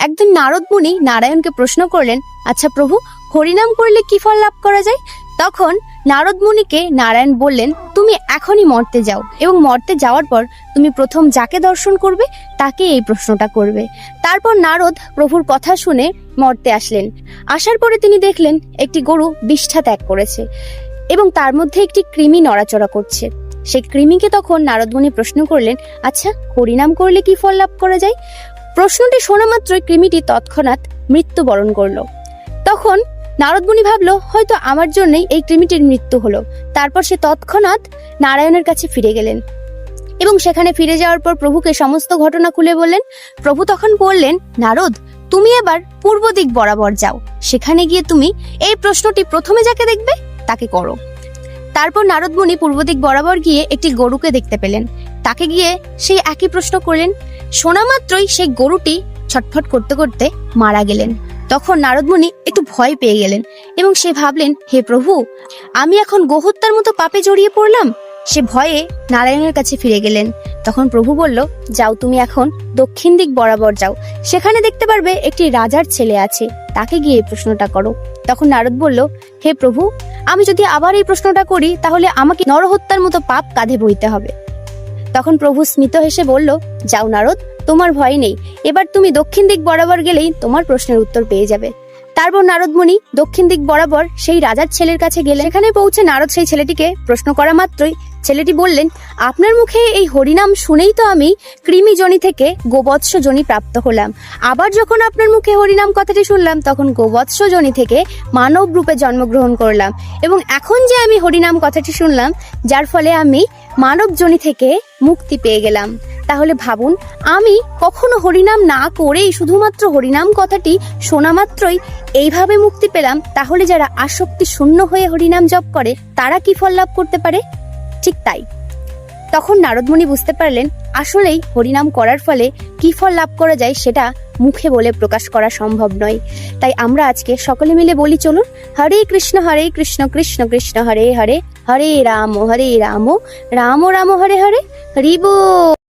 একদিন নারদ মুনি নারায়ণকে প্রশ্ন করলেন, আচ্ছা প্রভু, হরিনাম করলে কি ফল লাভ করা যায়? তখন নারদ মুনিকে নারায়ণ বললেন, তুমি এখনই মর্তে যাও এবং মর্তে যাওয়ার পর তুমি প্রথম যাকে দর্শন করবে তাকে এই প্রশ্নটা করবে। তারপর নারদ প্রভুর কথা শুনে মর্তে আসলেন। আসার পরে তিনি দেখলেন একটি গরু বিষ্ঠা ত্যাগ করেছে এবং তার মধ্যে একটি কৃমি নড়াচড়া করছে। সেই কৃমিকে তখন নারদ মুনি প্রশ্ন করলেন, আচ্ছা হরিনাম করলে কি ফল লাভ করা যায়? প্রশ্নটি শোনা মাত্রই কৃমিটি তৎক্ষণাৎ মৃত্যুবরণ করলো। তখন নারদ মুনি ভাবলো, হয়তো আমার জন্যই এই কৃমিটির মৃত্যু হলো। তারপর সে তৎক্ষণাৎ নারায়ণের কাছে ফিরে গেলেন এবং সেখানে ফিরে যাওয়ার পর প্রভুকে সমস্ত ঘটনা খুলে বললেন। প্রভু তখন বললেন, নারদ, তুমি এবার পূর্ব দিক বরাবর যাও, সেখানে গিয়ে তুমি এই প্রশ্নটি প্রথমে যাকে দেখবে তাকে করো। তারপর নারদ মুনি পূর্ব দিক বরাবর গিয়ে একটি গরুকে দেখতে পেলেন। তাকে গিয়ে সেই একই প্রশ্ন করলেন। শোনা মাত্রই সেই গরুটি ছটফট করতে করতে মারা গেলেন। তখন নারদ মুনি একটু ভয় পেয়ে গেলেন এবং সে ভাবলেন, হে প্রভু, আমি এখন গোহত্যার মতো পাপে জড়িয়ে পড়লাম। সে ভয়ে নারায়ণের কাছে ফিরে গেলেন। তখন প্রভু বলল, যাও তুমি এখন দক্ষিণ দিক বরাবর যাও, সেখানে দেখতে পারবে একটি রাজার ছেলে আছে, তাকে গিয়ে এই প্রশ্নটা করো। তখন নারদ বলল, হে প্রভু, আমি যদি আবার এই প্রশ্নটা করি তাহলে আমাকে নরহত্যার মতো পাপ কাঁধে বইতে হবে। তখন প্রভু স্মিত হেসে বলল, যাও নারদ, তোমার ভয় নেই, এবার তুমি দক্ষিণ দিক বরাবর গেলেই তোমার প্রশ্নের উত্তর পেয়ে যাবে। তারপর নারদ মুনি দক্ষিণ দিক বরাবর সেই রাজার ছেলের কাছে গেলেন। এখানে পৌঁছে নারদ সেই ছেলেটিকে প্রশ্ন করা মাত্রই ছেলেটি বললেন, আপনার মুখে এই হরিনাম শুনেই তো আমি কৃমি জনি থেকে গোবৎস জনি প্রাপ্ত হলাম। আবার যখন আপনার মুখে হরিনাম কথাটি শুনলাম তখন গোবৎস জনি থেকে মানব রূপে জন্মগ্রহণ করলাম এবং এখন যে আমি হরিনাম কথাটি শুনলাম যার ফলে আমি মানব জনি থেকে মুক্তি পেয়ে গেলাম। তাহলে ভাবুন, আমি কখনো হরিনাম না করেই শুধুমাত্র হরিনাম কথাটি শোনা মাত্রই এইভাবে মুক্তি পেলাম, তাহলে যারা আসক্তি শূন্য হয়ে হরিনাম জপ করে তারা কি ফল লাভ করতে পারে? ঠিক তাই। তখন নারদ মুনি বুঝতে পারলেন আসলেই হরিনাম করার ফলে কি ফল লাভ করা যায় সেটা মুখে বলে প্রকাশ করা সম্ভব নয়। তাই আমরা আজকে সকলে মিলে বলি, চলুন, হরে কৃষ্ণ কৃষ্ণ কৃষ্ণ হরে হরে, হরে রাম রাম রাম হরে হরে, হরি বল।